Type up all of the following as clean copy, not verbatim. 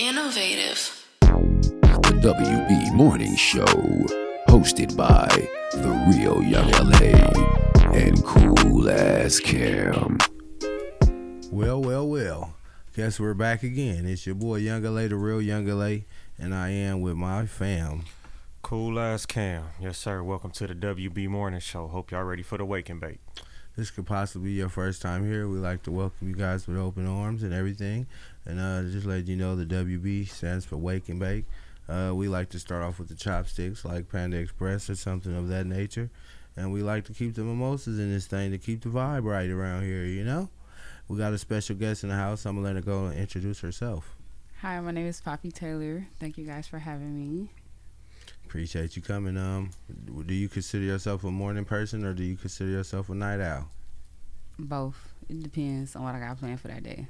Innovative. The WB Morning Show, hosted by The Real Young LA and Cool Ass Cam. Well. Guess we're back again. It's your boy Young LA, The Real Young LA, and I am with my fam. Cool Ass Cam. Yes, sir. Welcome to the WB Morning Show. Hope y'all ready for the wake and bake. This could possibly be your first time here. We like to welcome you guys with open arms and everything. And just let you know, the WB stands for Wake and Bake. We like to start off with the chopsticks like Panda Express or something of that nature. And we like to keep the mimosas in this thing to keep the vibe right around here, you know? We got a special guest in the house. I'm going to let her go and introduce herself. Hi, my name is POPI Taylor. Thank you guys for having me. Appreciate you coming. Do you consider yourself a morning person or do you consider yourself a night owl? Both. It depends on what I got planned for that day.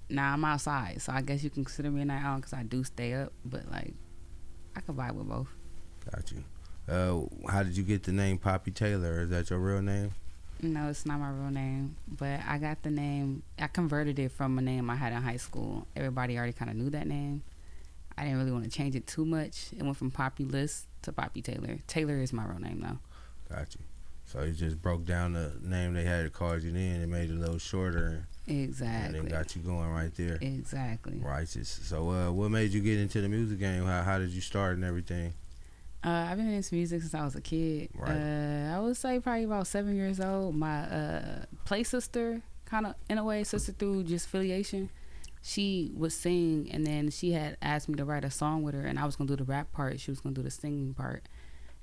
Now, I'm outside, so I guess you can consider me a night owl because I do stay up, but, like, I can vibe with both. Got you. How did you get the name POPI Taylor? Is that your real name? No, it's not my real name, but I got the name. I converted it from a name I had in high school. Everybody already kind of knew that name. I didn't really want to change it too much. It went from Poppy List to POPI Taylor. Taylor is my real name now. Got you. So you just broke down the name they had to call you then and made it a little shorter. Exactly. And then got you going right there. Exactly. Righteous. So what made you get into the music game? How did you start and everything? I've been into music since I was a kid. Right. I would say probably about 7 years old. My play sister, kind of in a way, sister through just affiliation, she would sing, and then she had asked me to write a song with her, and I was going to do the rap part. She was going to do the singing part.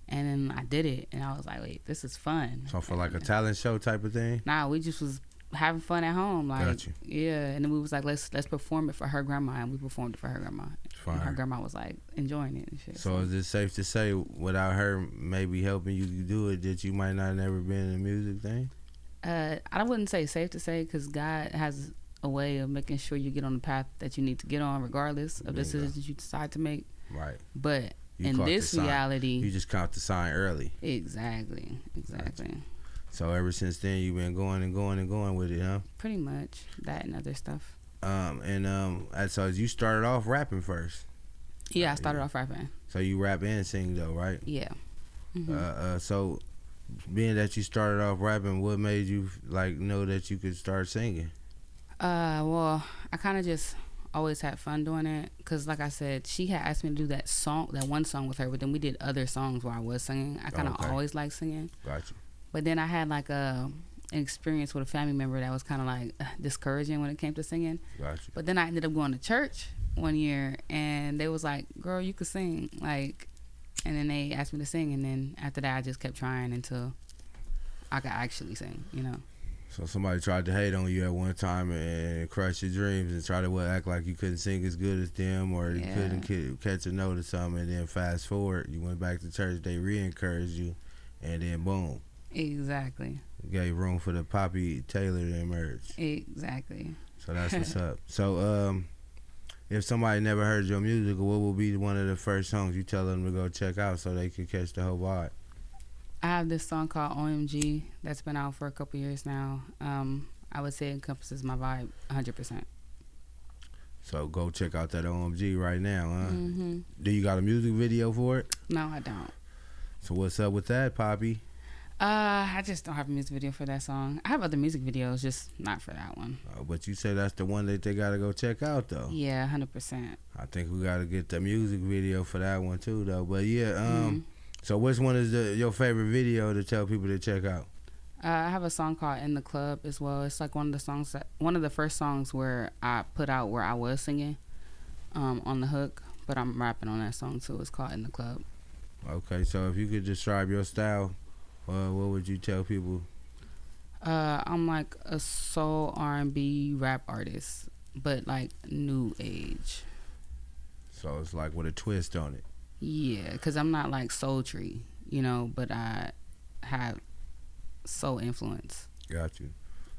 And then I did it, and I was like, wait, this is fun. So for like a talent show type of thing? Nah, we just was having fun at home. Like, got you. Yeah, and then we was like, let's perform it for her grandma, and we performed it for her grandma. Fine. And her grandma was like enjoying it and shit. So is it safe to say, without her maybe helping you do it, that you might not have never been in the music thing? I wouldn't say safe to say, because God has a way of making sure you get on the path that you need to get on, regardless of the decisions that you decide to make. Right. But You in caught this the sign. reality, You just caught the sign early. exactly. So ever since then, you've been going with it, huh? Pretty much that and other stuff. So you started off rapping first. Yeah, I started off rapping. So you rap and sing though, right? Yeah. Mm-hmm. So being that you started off rapping, what made you like know that you could start singing? Well, I kind of just always had fun doing it, because like I said, she had asked me to do that one song with her, but then we did other songs where I was singing. I kind of always liked singing. Gotcha. But then I had like an experience with a family member that was kind of like discouraging when it came to singing. Gotcha. But then I ended up going to church one year, and they was like, girl, you could sing. Like, and then they asked me to sing, and then after that I just kept trying until I could actually sing, you know. So somebody tried to hate on you at one time and crush your dreams and try to act like you couldn't sing as good as them, or you couldn't catch a note or something, and then fast forward, you went back to church, they re-encouraged you, and then boom. Exactly. Gave room for the POPI Taylor to emerge. Exactly. So that's what's up. So if somebody never heard your music, what will be one of the first songs you tell them to go check out so they can catch the whole vibe? I have this song called OMG that's been out for a couple years now. I would say it encompasses my vibe 100%. So go check out that OMG right now, huh? Mm-hmm. Do you got a music video for it? No, I don't. So what's up with that, POPI? I just don't have a music video for that song. I have other music videos, just not for that one. But you say that's the one that they gotta go check out, though. Yeah, 100%. I think we gotta get the music video for that one too, though. But yeah, so which one is your favorite video to tell people to check out? I have a song called "In the Club" as well. It's like one of the first songs where I put out where I was singing on the hook, but I'm rapping on that song too. It's called "In the Club." Okay, so if you could describe your style, what would you tell people? I'm like a soul R&B rap artist, but like new age. So it's like with a twist on it. Yeah, because I'm not like sultry, you know, but I have soul influence. Got you.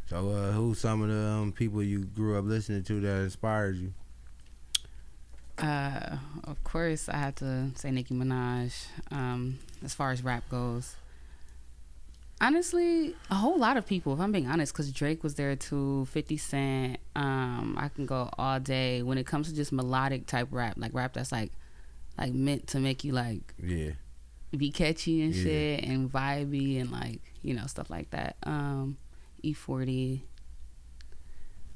So who's some of the people you grew up listening to that inspired you? Of course, I had to say Nicki Minaj. As far as rap goes, Honestly, a whole lot of people, if I'm being honest, because Drake was there too, 50 Cent. I can go all day. When it comes to just melodic type rap, like rap that's like meant to make you like be catchy and shit and vibey and like, you know, stuff like that. E40,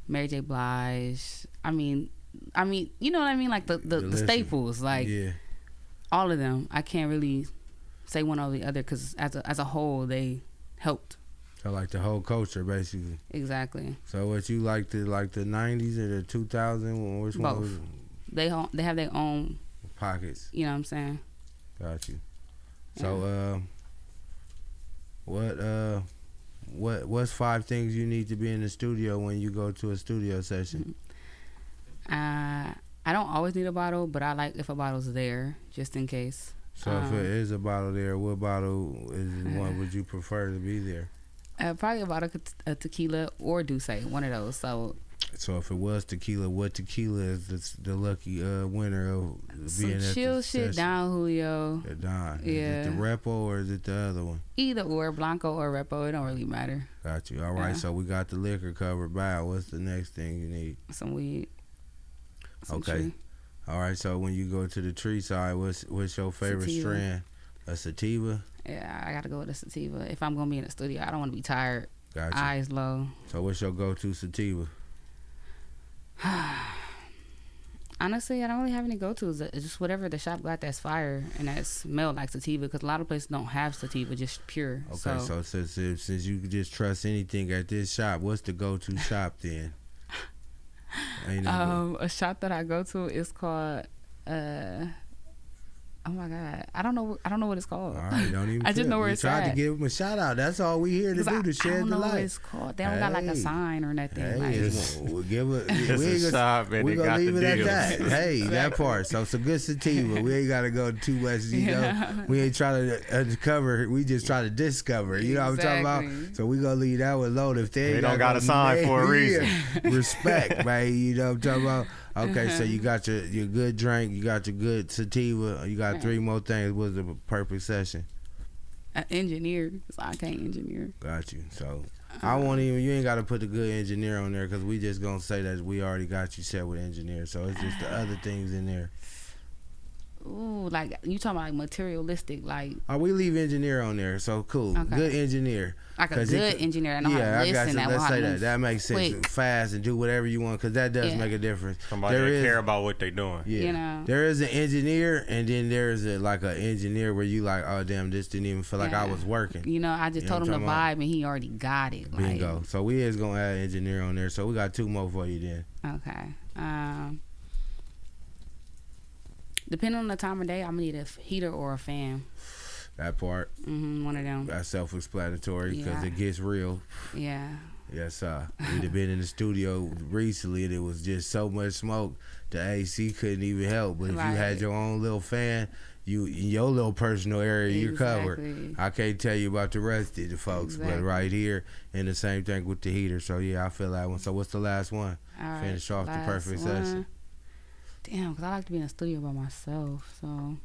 Mary J. Blige. I mean, you know what I mean? Like the staples, like all of them. I can't really say one over the other because as a whole, they helped. So like the whole culture, basically. Exactly. So what you like the 90s or the 2000s? Which one? Both. They have their own pockets. You know what I'm saying? Got you. So what's 5 things you need to be in the studio when you go to a studio session? I don't always need a bottle, but I like if a bottle's there just in case. So if it is a bottle there, what bottle is one would you prefer to be there? Probably a bottle of tequila or Douce, one of those. So if it was tequila, what tequila is the lucky winner of being at the chill shit, Don Julio. Don. Yeah. Is it the Repo or is it the other one? Either or, Blanco or Repo. It don't really matter. Got you. All right. So we got the liquor covered by. What's the next thing you need? Some weed. Some okay. Tree. All right. So when you go to the tree side, what's your favorite sativa. strand? A sativa? Yeah, I gotta go with a sativa. If I'm gonna be in the studio, I don't want to be tired. Got you. Eyes low. So what's your go-to sativa? Honestly, I don't really have any go-tos. It's just whatever the shop got that's fire and that smell like sativa, because a lot of places don't have sativa, just pure. Okay, so since you could just trust anything at this shop, what's the go-to shop then? A shop that I go to is called oh my God, I don't know what it's called. All right, don't even. I just know where it's at. Tried to give them a shout out. That's all we here to do, to share the light. I don't know what it's called. They don't got like a sign or nothing. We'll give it. It's a shop, and we're gonna leave it at that. Hey, exactly. That part. So it's a good sativa. We ain't gotta go too much. You know, we ain't trying to uncover. We just try to discover. You know what I'm talking about? So we gonna leave that one alone. If they don't got a sign for a reason. Respect, man. You know what I'm talking about? Okay, so you got your good drink, you got your good sativa, you got 3 more things. What's the perfect session? An engineer, because I can't engineer. Got you. So I won't even. You ain't got to put the good engineer on there because we just gonna say that we already got you set with engineer. So it's just the other things in there. Ooh, like you talking about like materialistic, like. Oh, we leave engineer on there, so cool. Okay. Good engineer. Like a good engineer. I know how to listen. I got you. Let's say that. That makes sense. Quick. Fast and do whatever you want, because that does make a difference. Somebody that care about what they doing. Yeah. You know. There is an engineer, and then there's like an engineer where you like, oh damn, this didn't even feel like I was working. You know, I just told him the vibe, and he already got it. Bingo. Like, so we is gonna add engineer on there. So we got 2 more for you then. Okay. Depending on the time of day, I'm gonna need a heater or a fan. That part. One of them. That's self-explanatory because it gets real. Yeah. Yes, we'd have been in the studio recently and it was just so much smoke. The AC couldn't even help. But if you had your own little fan, you in your little personal area, you're covered. I can't tell you about the rest of the folks, but right here, and the same thing with the heater. So yeah, I feel that one. So what's the last one? All Finish off the perfect session. Damn, because I like to be in the studio by myself, so.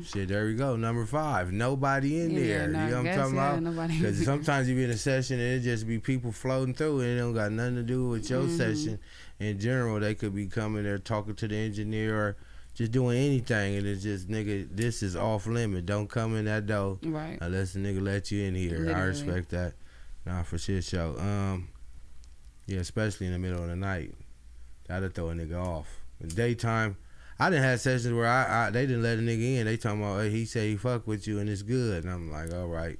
Shit, there we go. Number 5, nobody in there. You know what I'm talking about? Because sometimes you be in a session and it just be people floating through and it don't got nothing to do with your session. In general, they could be coming there talking to the engineer or just doing anything, and it's just, nigga, this is off limit. Don't come in that door unless the nigga let you in here. Literally. I respect that. Nah, for shit show. Yeah, especially in the middle of the night. That'll throw a nigga off. In daytime, I done had sessions where they didn't let a nigga in. They talking about, hey, he said he fuck with you and it's good. And I'm like, all right.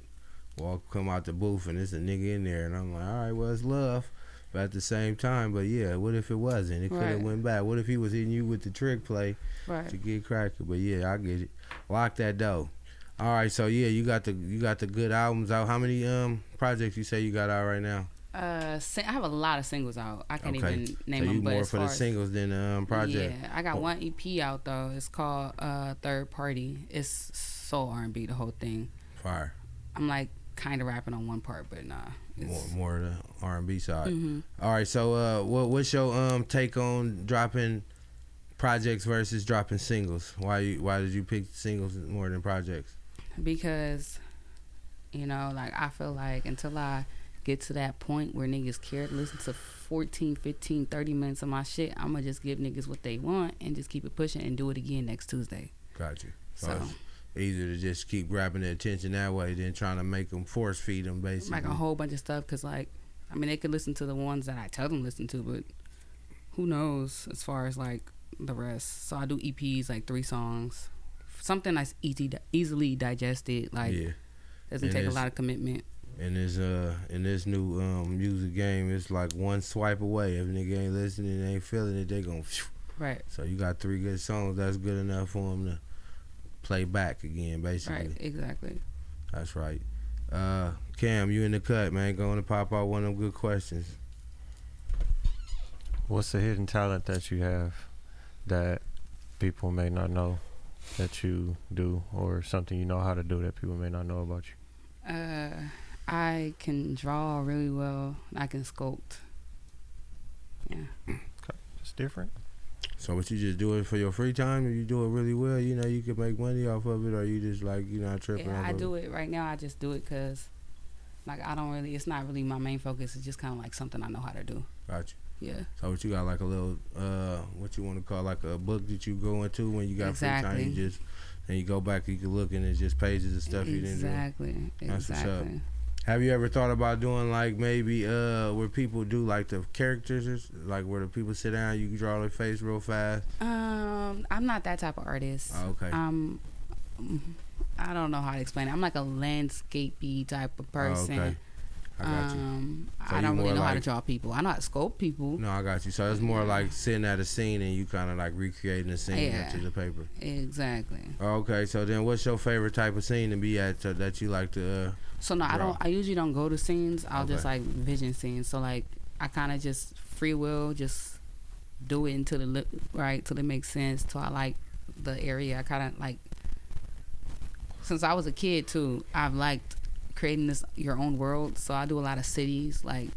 Come out the booth and it's a nigga in there. And I'm like, all right, well, it's love. But at the same time, but yeah, what if it wasn't? It could have went back. What if he was hitting you with the trick play to get cracker? But yeah, I get it. Lock that door. All right, so yeah, you got the good albums out. How many projects you say you got out right now? I have a lot of singles out. I can't even name them. So you more for the singles than the project. Yeah, I got one EP out though. It's called Third Party. It's so R&B, the whole thing. Fire. I'm like kind of rapping on one part, but nah. More the R&B side. All right, so what's your take on dropping projects versus dropping singles? Why did you pick singles more than projects? Because You know, like I feel like until I get to that point where niggas care to listen to 14, 15, 30 minutes of my shit, I'm gonna just give niggas what they want and just keep it pushing and do it again next Tuesday. Got you. So it's easier to just keep grabbing their attention that way than trying to make them force feed them, basically. like a whole bunch of stuff, because like, I mean, they could listen to the ones that I tell them to listen to, but who knows as far as like the rest. So I do EPs, like 3 songs, something that's easily digested, like doesn't take a lot of commitment. And in this new music game, it's like one swipe away. If a nigga ain't listening, ain't feeling it, they gon' right. So you got 3 good songs. That's good enough for them to play back again, basically. Right, exactly. That's right. Cam, you in the cut, man. Going to pop out one of them good questions. What's the hidden talent that you have that people may not know that you do, or something you know how to do that people may not know about you? I can draw really well. I can sculpt. Yeah. Okay. It's different. So what, you just do it for your free time, or you do it really well? You know, you can make money off of it, or you just like, you not tripping? Yeah, I do it right now. I just do it because, like, I don't really. It's not really my main focus. It's just kind of like something I know how to do. Gotcha. Yeah. So what, you got like a little what you want to call like a book that you go into when you got free time? You just, and you go back, you can look, and it's just pages of stuff you didn't do. That's what's up. Have you ever thought about doing like maybe where people do like the characters, or like where the people sit down, you can draw their face real fast? I'm not that type of artist. Oh, okay. I don't know how to explain it. I'm like a landscapey type of person. Oh, okay. I got you. So I don't really know how to like, draw people. I know how to sculpt people. No, I got you. So it's more like sitting at a scene and you kind of like recreating the scene into the paper. Exactly. Okay, so then what's your favorite type of scene to be at that you like to So no, draw? I usually don't go to scenes. I'll just like vision scenes. So like I kind of just free will, just do it until till it makes sense. Till I like the area. I kind of like, since I was a kid too, I've liked creating your own world. So I do a lot of cities, like,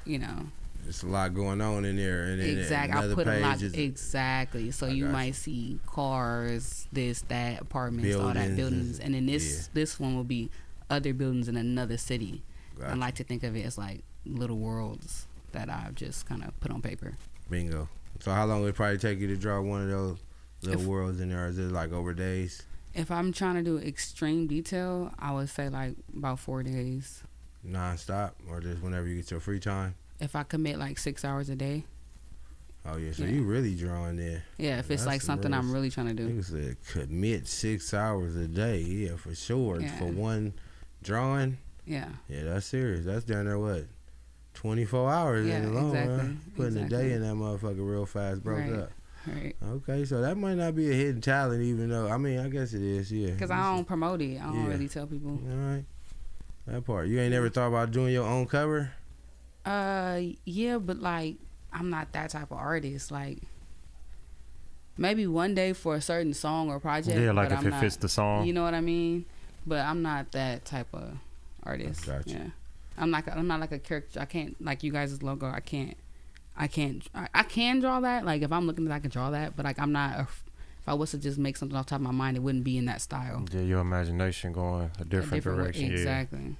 you know. There's a lot going on in there, and exactly. I'll put a lot. Exactly. So you might see cars, this, that, apartments, all that, buildings, and then this one will be other buildings in another city. Gotcha. I like to think of it as like little worlds that I've just kind of put on paper. Bingo. So how long would it probably take you to draw one of those little worlds in there? Is it like over days? If I'm trying to do extreme detail, I would say like about 4 days. Non-stop, or just whenever you get your free time? If I commit like 6 hours a day. Oh yeah, so you really drawing there. Yeah, if it's like something I'm really trying to do. You said commit 6 hours a day, yeah, for sure. Yeah. For one drawing. Yeah. Yeah, that's serious. That's down there, what, 24 hours in the long run. Putting a day in that motherfucker real fast, broke up. Right. Okay, so that might not be a hidden talent, even though, I mean, I guess it is, yeah. Because I don't promote it. I don't really tell people. All right. That part. You ain't never thought about doing your own cover? Yeah, but like, I'm not that type of artist. Like, maybe one day for a certain song or project. Yeah, like if it fits the song. You know what I mean? But I'm not that type of artist. Gotcha. Yeah. I'm not like a character. I can't, like you guys' logo. I can draw that. Like if I'm looking at it, I can draw that. But like I'm not. If I was to just make something off the top of my mind, it wouldn't be in that style. Yeah, your imagination going a different direction. Exactly.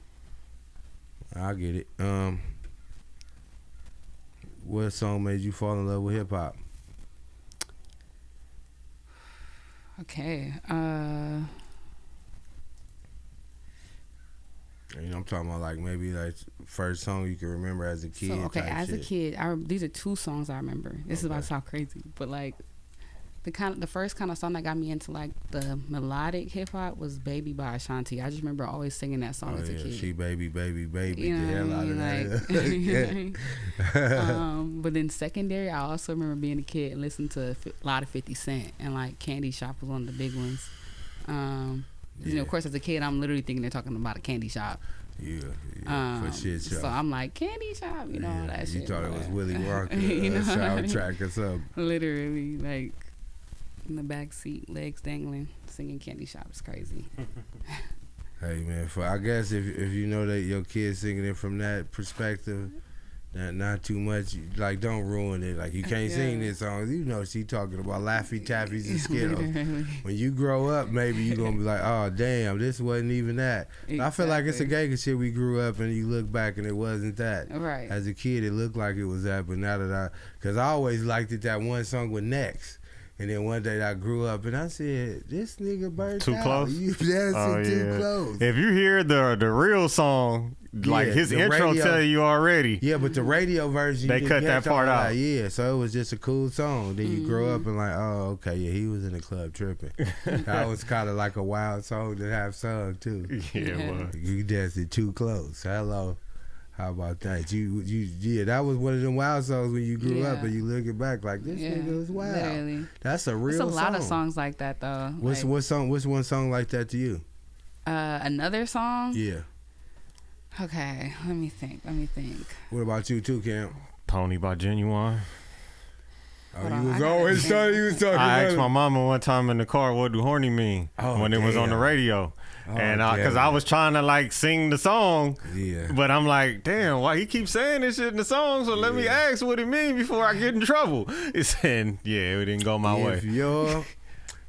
I get it. What song made you fall in love with hip hop? Okay. You know, I'm talking about like maybe like first song you can remember as a kid. So, okay, as a kid, these are 2 songs I remember. This is about to sound crazy, but like the first kind of song that got me into like the melodic hip hop was "Baby" by Ashanti. I just remember always singing that song as a kid. She baby, baby, baby. You know the hell out of that. But then secondary, I also remember being a kid and listening to a lot of 50 Cent, and like Candy Shop was one of the big ones. You know, of course, as a kid, I'm literally thinking they're talking about a candy shop. Yeah, for shit shop. So I'm like, candy shop, you know, that shit. You thought it was Willy Wonka soundtrack or something. Literally, like, in the back seat, legs dangling, singing candy shop is crazy. Hey, man, I guess if you know that your kid's singing it from that perspective, Not too much. Like, don't ruin it. Like, you can't sing this song. You know she talking about Laffy Taffies and Skittles. When you grow up, maybe you gonna be like, oh damn, this wasn't even that. Exactly. I feel like it's a gay shit. We grew up and you look back and it wasn't that. Right. As a kid, it looked like it was that, but now that because I always liked it, that one song with Next. And then one day I grew up and I said, this nigga burnt Too out. Close? You dancing too close. If you hear the real song, like his intro radio, tell you already. Yeah, but the radio version, they cut that part out. Yeah, so it was just a cool song. Then you grow up and like, oh, okay, yeah, he was in the club tripping. That was kind of like a wild song to have sung too. Yeah, well. You dancing too close. Hello. How about that? Yeah, that was one of them wild songs when you grew up and you looking back like this nigga was wild. Literally. That's a real song. There's a lot of songs like that though. What's one song like that to you? Another song? Yeah. Okay, let me think. What about you too, Cam? Pony by Genuine. Oh, you was always talking about I asked my mama one time in the car, what do horny mean? When it was on the radio. And because I was trying to like sing the song, but I'm like, damn, why he keeps saying this shit in the song? So let me ask what it mean before I get in trouble. It's saying, it didn't go my way.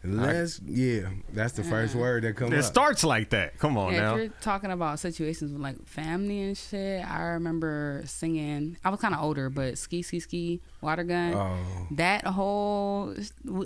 That's the first word that comes up. It starts like that. Come on now. If you're talking about situations with like family and shit, I remember singing. I was kind of older, but ski, water gun. Oh. That whole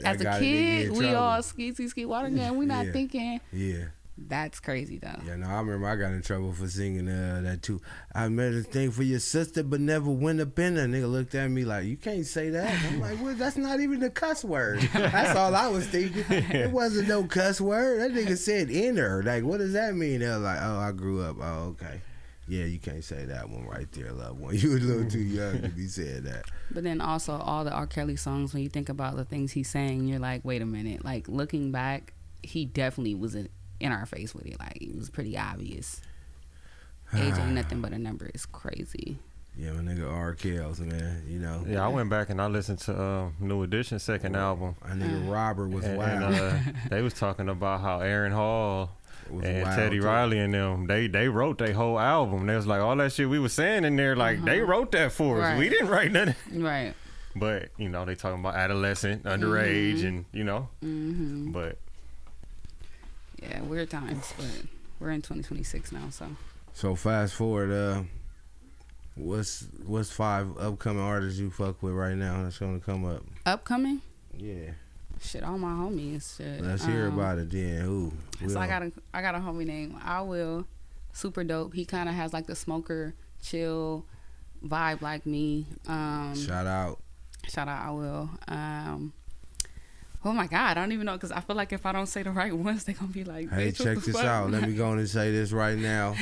as a kid, we all ski, water gun. We not thinking. Yeah. That's crazy though. Yeah, no, I remember I got in trouble for singing that too. I made a thing for your sister, but never went up in her. Nigga looked at me like, you can't say that. I'm like, well, that's not even a cuss word. That's all I was thinking. It wasn't no cuss word. That nigga said in her. Like, what does that mean? They were like, oh, I grew up. Oh, okay. Yeah, you can't say that one right there, loved one. You a little too young to be saying that. But then also all the R. Kelly songs, when you think about the things he's saying, you're like, wait a minute. Like, looking back, he definitely was in our face with it. Like, it was pretty obvious. Age ain't nothing but a number. It's crazy. Yeah, my nigga R. Kells, man, you know. Yeah, I went back and I listened to New Edition's second album. My nigga Robert was wild. And they was talking about how Aaron Hall and Teddy Riley and them, they wrote their whole album. They was like, all that shit we was saying in there, like, they wrote that for us. Right. We didn't write nothing. Right. But, you know, they talking about adolescent, underage, and, you know. But yeah, weird times, but we're in 2026 now, so. So fast forward, what's 5 upcoming artists you fuck with right now that's gonna come up? Upcoming? Yeah. Shit, all my homies. Shit. Let's hear about it then. Who? So I got a homie named I Will, super dope. He kind of has like the smoker, chill vibe like me. Shout out I Will. Oh my God, I don't even know, because I feel like if I don't say the right ones, they're gonna be like, hey, check this out. Let me go on and say this right now.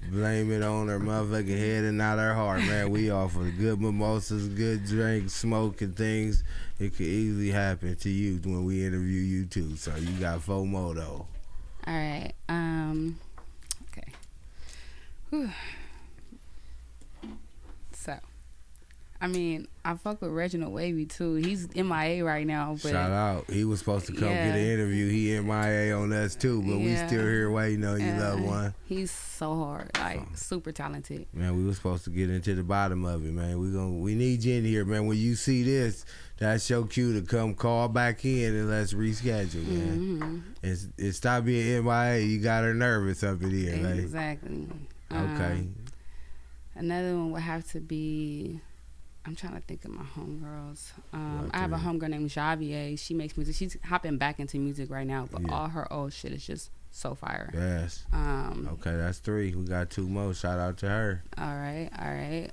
Blame it on her motherfucking head and not her heart, man. We offer good mimosas, good drinks, smoke, and things. It could easily happen to you when we interview you too. So you got FOMO though. All right. Okay. Whew. So, I mean, I fuck with Reginald Wavy too. He's MIA right now. But shout out. He was supposed to come get an interview. He MIA on us too, but we still here waiting on you, loved one. He's so hard, like super talented. Man, we were supposed to get into the bottom of it, man. We need you in here, man. When you see this, that's your cue to come call back in and let's reschedule, man. And stop being MIA. You got her nervous up in here, like. Exactly. Okay. Another one would have to be, I'm trying to think of my homegirls. I have a homegirl named Javier. She makes music. She's hopping back into music right now, but all her old shit is just so fire. Yes. Okay, that's 3. We got 2 more. Shout out to her. All right.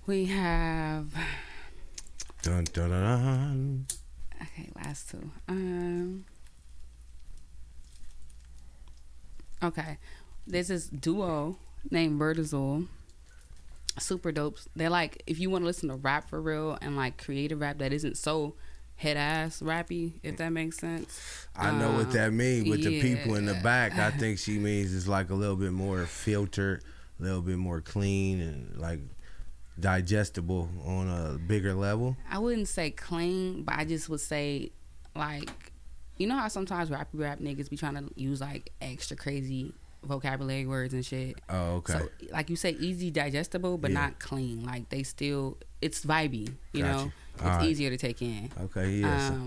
We have. Dun dun dun. Okay, last 2. Okay, there's this duo named Bird Azul. Super dope. They're like, if you want to listen to rap for real and like creative rap that isn't so head ass rappy, if that makes sense. I know what that means with the people in the back. I think she means it's like a little bit more filtered, a little bit more clean and like digestible on a bigger level. I wouldn't say clean, but I just would say like, you know how sometimes rap niggas be trying to use like extra crazy vocabulary words and shit. Oh, okay. So, like you say, easy digestible, but not clean. Like they still, it's vibey. You know, it's easier to take in. Okay, yeah.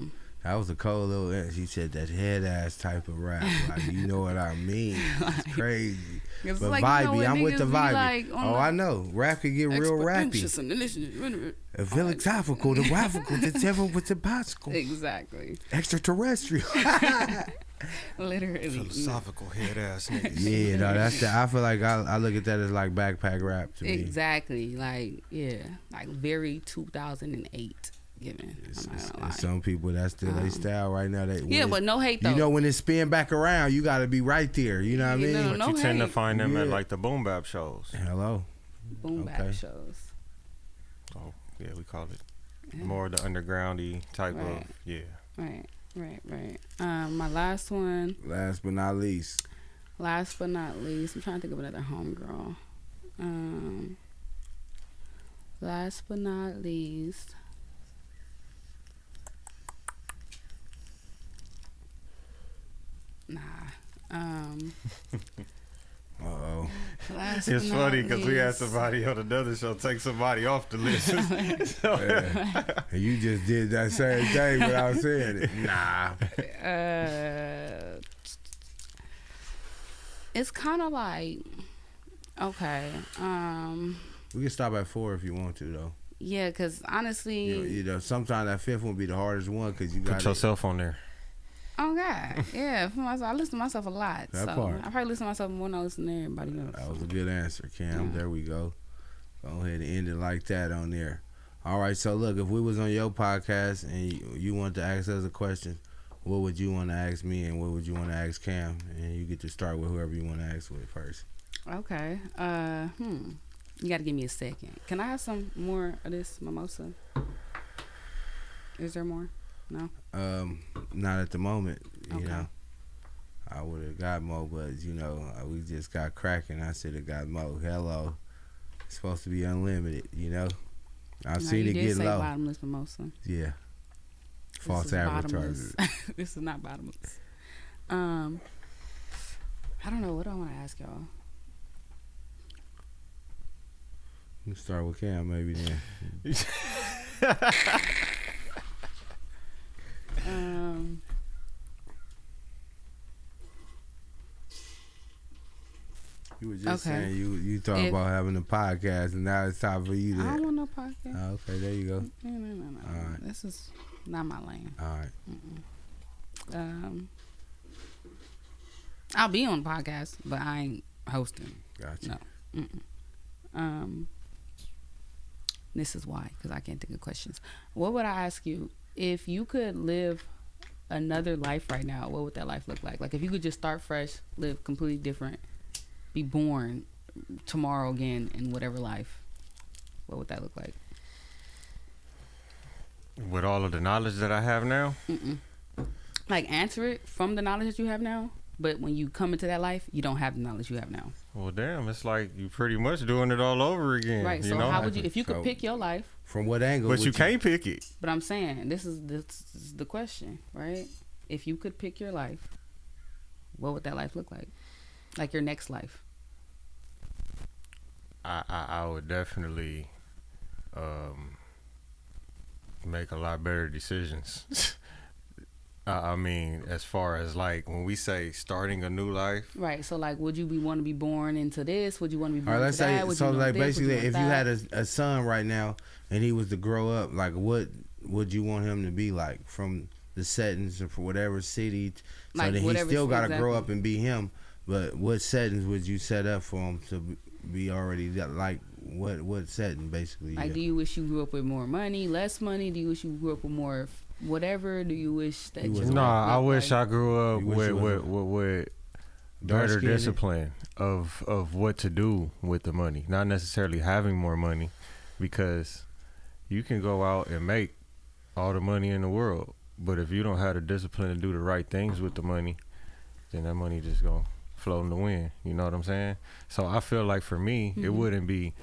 That was a cold little. She said that head ass type of rap. Like, you know what I mean? It's crazy. But like, vibey, I'm with the vibey. Like I know. Rap can get real rappy. Philosophical, the graphical, the devil with the bicycle. Exactly. Extraterrestrial. Literally. Philosophical head ass niggas. Yeah, no, that's the. I feel like I look at that as like backpack rap to me. Exactly. Like, yeah. Like very 2008. Given. Some people that's still their style right now. But no hate though. You know, when it spin back around, you got to be right there. You know what I mean? But you tend to find them at like the boom bap shows. Hello. Boom bap shows. Oh yeah, we call it more the undergroundy type of Right. My last one. Last but not least. I'm trying to think of another homegirl. Last but not least. Nah. Uh-oh. It's funny because we had somebody on another show take somebody off the list. And you just did that same thing without saying it. Nah. It's kind of like, okay. We can stop at 4 if you want to, though. Yeah, because honestly. You know, sometimes that 5th one be the hardest one because you got put yourself on there. Oh God, yeah. For myself, I listen to myself a lot. That part. I probably listen to myself more than I listen to everybody else. That was a good answer, Cam. There we go. Go ahead and end it like that on there. All right. So look, if we was on your podcast and you wanted to ask us a question, what would you want to ask me and what would you want to ask Cam? And you get to start with whoever you want to ask with first. Okay. You got to give me a second. Can I have some more of this mimosa? Is there more? No. Not at the moment. You know, I would have got more, but you know, we just got cracking. I should have got more. Hello, it's supposed to be unlimited. You know, I've seen it get low. Bottomless mimosa. Yeah. False advertising. This is not bottomless. I don't know. What do I want to ask y'all? You can start with Cam, maybe then. You were just saying you talking about having a podcast, and now it's time for you to. I don't want no podcast. Oh, okay, there you go. No. All right. This is not my lane. All right. I'll be on the podcast, but I ain't hosting. Gotcha. No. This is why, because I can't think of questions. What would I ask you if you could live another life right now? What would that life look like? Like if you could just start fresh, live completely different, be born tomorrow again in whatever life, what would that look like? With all of the knowledge that I have now? Like answer it from the knowledge that you have now, but when you come into that life, you don't have the knowledge you have now. Well, damn, it's like you pretty much doing it all over again. Right, so how would you, if you could pick your life. From what angle? But you can't pick it. But I'm saying, this is the question, right? If you could pick your life, what would that life look like? Like your next life. I would definitely make a lot better decisions. I mean, as far as like when we say starting a new life, right? So like, would you want to be born into this? Would you want to be born let's into that? Say, so like basically, if you had a son right now and he was to grow up, like what would you want him to be like from the settings or for whatever city? So like that he still got to grow up and be him. But what settings would you set up for him to be already like? What setting basically? Like, do you wish you grew up with more money, less money? Do you wish you grew up with more? Whatever, do you wish that you I wish I grew up with better discipline of what to do with the money, not necessarily having more money, because you can go out and make all the money in the world, but if you don't have the discipline to do the right things with the money, then that money just gonna float in the wind. You know what I'm saying? So I feel like for me, it wouldn't be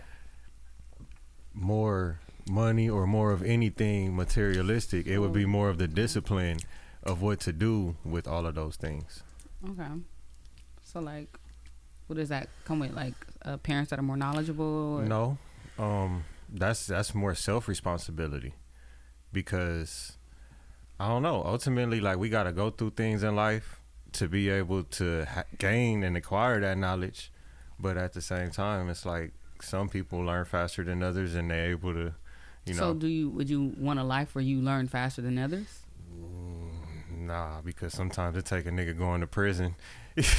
more money or more of anything materialistic. It would be more of the discipline of what to do with all of those things. Okay. So like What does that come with? Like parents that are more knowledgeable? Or? No, that's more self-responsibility, because I don't know. Ultimately, like, we got to go through things in life to be able to gain and acquire that knowledge. But at the same time, it's like some people learn faster than others, and they're able to, you know. So would you want a life where you learn faster than others? Nah, because sometimes it take a nigga going to prison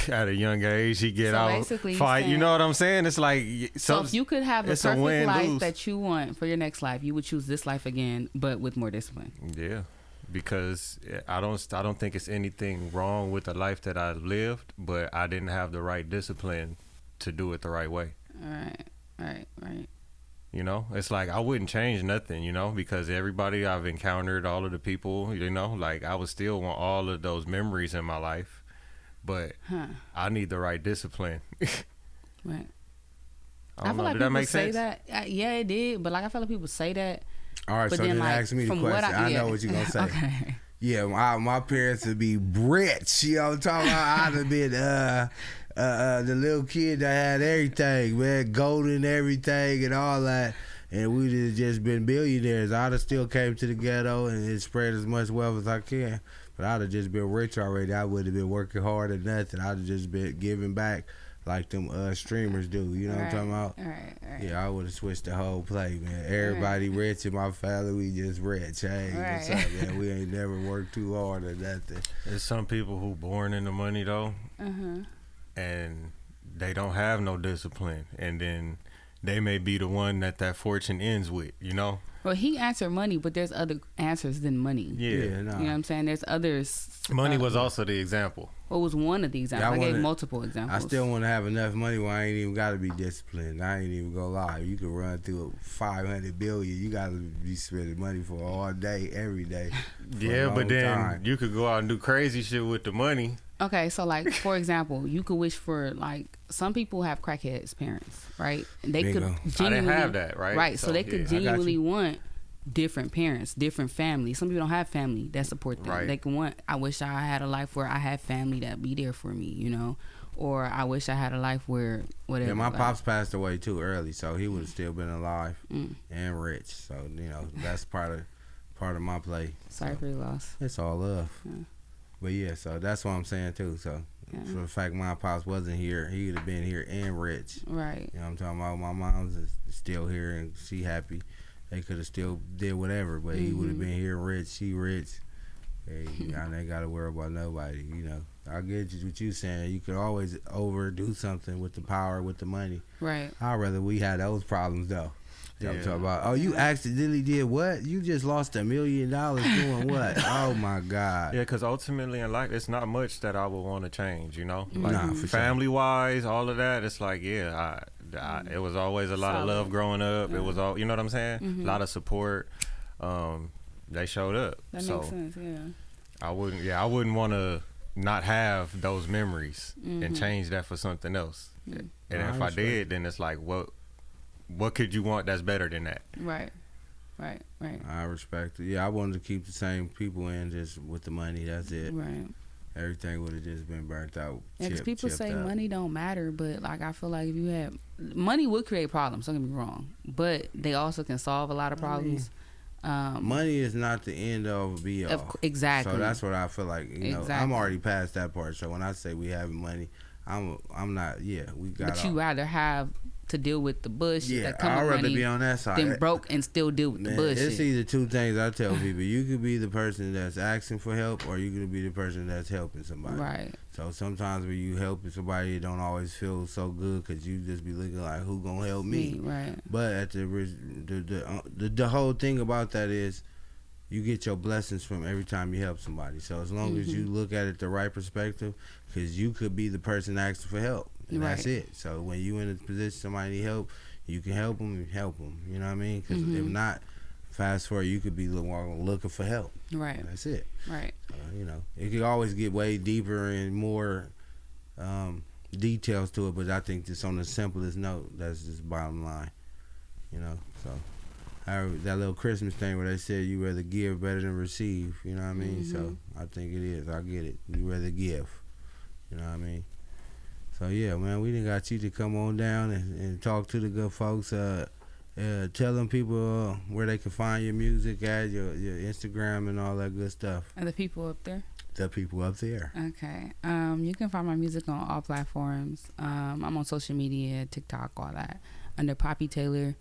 at a young age. He get out, fight. You know what I'm saying? It's like, so if you could have the perfect life that you want for your next life, you would choose this life again, but with more discipline. Yeah, because I don't think it's anything wrong with the life that I lived, but I didn't have the right discipline to do it the right way. Right. You know, it's like I wouldn't change nothing, you know, because everybody I've encountered, all of the people, you know, like I would still want all of those memories in my life, but I need the right discipline. Right. I feel like people say that. Yeah, it did, but like I feel like people say that. All right, so then ask me the question. I know what you're gonna say. Okay. Yeah, my parents would be rich. You know what I'm talking about? I'd have been the little kid that had everything, man, gold and everything and all that, and we'd have just been billionaires. I'd have still came to the ghetto and spread as much wealth as I can, but I'd have just been rich already. I wouldn't have been working hard or nothing. I'd have just been giving back like them streamers do. You know what I'm talking about? Right. Yeah, I would have switched the whole play, man. Everybody rich in my family, we just rich. Hey, what's up, man? We ain't never worked too hard or nothing. There's some people who born into money though. And they don't have no discipline, and then they may be the one that fortune ends with, you know. Well, he answered money, but there's other answers than money. Yeah, you know what I'm saying. There's others. Money was also the example. What was one of the examples? I gave multiple examples. I still want to have enough money where I ain't even got to be disciplined. I ain't even gonna lie. You can run through 500 billion. You got to be spending money for all day, every day. Yeah, but then you could go out and do crazy shit with the money. Okay, so like for example, you could wish for, like, some people have crackheads parents, right? And they Bingo. could genuinely I didn't have that, right? Right, so they could genuinely want different parents, different families. Some people don't have family that support them. Right. They can want, I wish I had a life where I had family that be there for me, you know, or I wish I had a life where whatever. Yeah, my pops passed away too early, so he would have still been alive and rich. So you know that's part of my play. Sorry for your loss. It's all love. But yeah, so that's what I'm saying too. So for the fact my pops wasn't here, he would have been here and rich. Right. You know what I'm talking about? My mom's is still here and she happy. They could have still did whatever, but he would have been here rich. She rich. Hey, y'all ain't got to worry about nobody. You know, I get what you saying. You could always overdo something with the power, with the money. Right. I'd rather we had those problems though. I'm talking about, oh, you accidentally did what? You just lost $1 million doing what? Oh my God. Yeah, because ultimately in life, it's not much that I would want to change, you know? Like, Nah, for family wise, all of that, it's like, yeah, it was always a lot of love growing up. It was all, you know what I'm saying? A lot of support. They showed up. That makes sense, yeah. I wouldn't want to not have those memories and change that for something else. And if I did, then it's like, what could you want that's better than that? Right. I respect it. Yeah, I wanted to keep the same people in just with the money. That's it. Right. Everything would have just been burnt out. Yeah, because people say money don't matter, but like I feel like if you have money, would create problems. Don't get me wrong, but they also can solve a lot of problems. Money is not the end of be all. Exactly. So that's what I feel like. You know, I'm already past that part. So when I say we having money, I'm not. Yeah, we got. But you rather have to deal with the bullshit that come I'd with rather money be on that side than broke and still deal with the bullshit. It's either two things I tell people. You could be the person that's asking for help, or you could be the person that's helping somebody. Right. So sometimes when you helping somebody, it don't always feel so good because you just be looking like, who gonna help me? Right. But at the whole thing about that is, you get your blessings from every time you help somebody. So as long as you look at it the right perspective, because you could be the person asking for help. And that's it. So when you in a position somebody need help, you can help them and help them. You know what I mean? Because if not, fast forward, you could be looking for help. Right. And that's it. Right. You know, it could always get way deeper and more details to it, but I think just on the simplest note, that's just bottom line. You know, so that little Christmas thing where they said you rather give better than receive. You know what I mean? So I think it is. I get it. You rather give. You know what I mean? So yeah, man, we done got you to come on down and talk to the good folks. Tell them people where they can find your music at, your Instagram and all that good stuff. And the people up there? The people up there. Okay. You can find my music on all platforms. I'm on social media, TikTok, all that. Under POPI Taylor,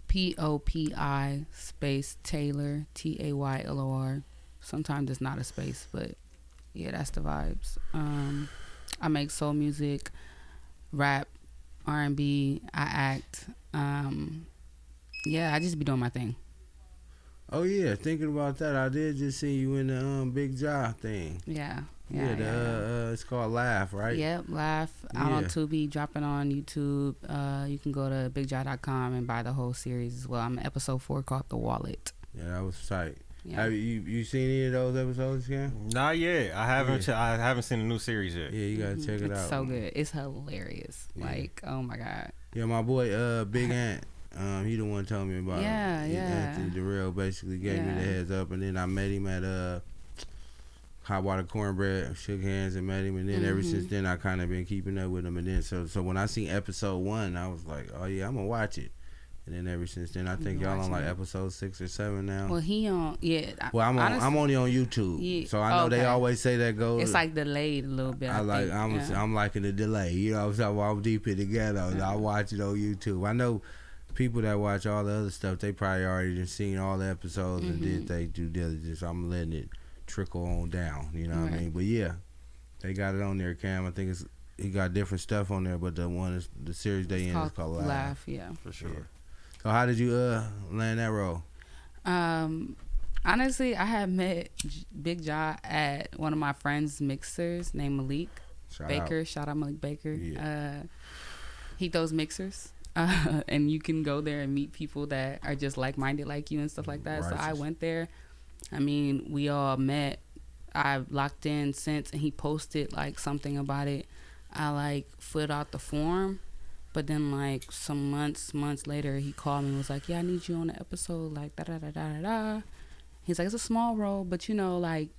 POPI space Taylor, TAYLOR. Sometimes it's not a space, but yeah, that's the vibes. I make soul music, rap, R&B. I act. Yeah, I just be doing my thing. Oh yeah, thinking about that, I did just see you in the Big Jaw thing. Yeah. It's called Laugh, right? Yep, Laugh. Out on Tubi, dropping on YouTube. You can go to bigjaw.com and buy the whole series as well. I'm in episode 4 called The Wallet. Yeah, that was tight. Yeah. Have you seen any of those episodes, Cam? Not yet. I haven't. I haven't seen the new series yet. Yeah, you gotta check it out. It's so good. It's hilarious. Yeah. Like, oh my god. Yeah, my boy, Big Ant. He the one told me about it. Anthony Durrell basically gave me the heads up, and then I met him at Hot Water Cornbread, shook hands and met him, and then ever since then I kind of been keeping up with him. And then so when I seen episode 1, I was like, oh yeah, I'm gonna watch it. And then ever since then, I think y'all on like episode 6 or 7 now. Well, he on Well, I'm only on YouTube, so I know they always say that goes. It's like delayed a little bit. I'm liking the delay. You know, so I'm deep in together. Yeah. I watch it on YouTube. I know people that watch all the other stuff, they probably already done seen all the episodes and did they due diligence. I'm letting it trickle on down. You know what I mean? But yeah, they got it on there, Cam. I think he got different stuff on there, but the series they in is called Laugh. Yeah, for sure. Yeah. So how did you land that role? Honestly, I had met Big Jaw at one of my friends' mixers named Malik Baker. Shout out Malik Baker. Yeah. He throws mixers. And you can go there and meet people that are just like-minded like you and stuff like that. Righteous. So I went there. I mean, we all met. I've locked in since, and he posted like something about it. I like filled out the form, but then like some months later, he called me and was like, "Yeah, I need you on the episode." Like da da da da da da. He's like, "It's a small role, but you know, like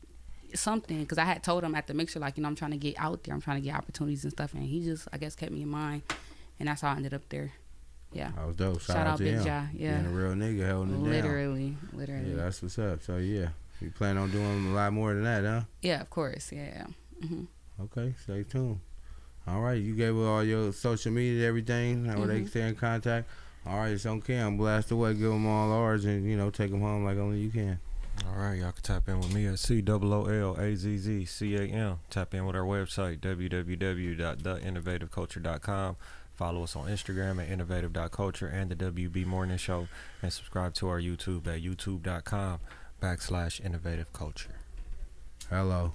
something." Because I had told him at the mixer, like, you know, I'm trying to get out there. I'm trying to get opportunities and stuff, and he just, I guess, kept me in mind, and that's how I ended up there. Yeah. That was dope. Shout out to Big him. Jaw. Yeah. Being a real nigga holding it down. Literally. Yeah, that's what's up. So yeah, you plan on doing a lot more than that, huh? Yeah, of course. Yeah. Okay, stay tuned. All right, you gave all your social media, everything, where they can stay in contact. All right, it's on Cam. Blast away, give them all ours, and take them home like only you can. All right, y'all can tap in with me at COOLAZZCAM. Tap in with our website, www.theinnovativeculture.com. Follow us on Instagram at innovative.culture and the WB Morning Show, and subscribe to our YouTube at youtube.com/innovativeculture. Hello.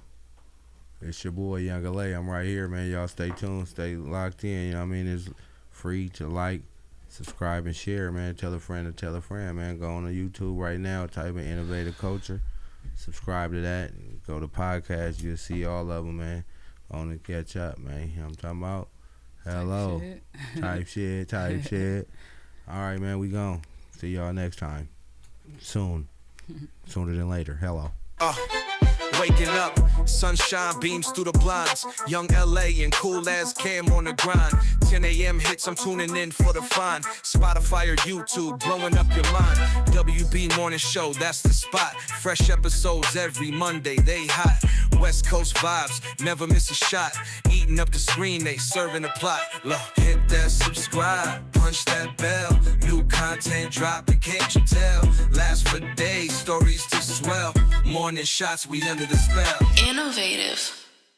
It's your boy, Young LA. I'm right here, man. Y'all stay tuned, stay locked in. You know what I mean? It's free to like, subscribe, and share, man. Tell a friend to tell a friend, man. Go on to YouTube right now, type in Innovative Culture. Subscribe to that. Go to podcast. You'll see all of them, man. On to catch up, man. You know what I'm talking about? Hello. Type shit. All right, man. We gone. See y'all next time. Soon. Sooner than later. Hello. Waking up, sunshine beams through the blinds. Young LA and cool as Cam on the grind. 10 a.m. hits, I'm tuning in for the fun. Spotify or YouTube, blowing up your mind. WB Morning Show, that's the spot. Fresh episodes every Monday, they hot. West Coast vibes, never miss a shot. Eating up the screen, they serving the plot. Look, hit that subscribe, punch that bell. New content dropping, can't you tell? Last for days, stories to swell. Morning shots, we under the spell. Innovative.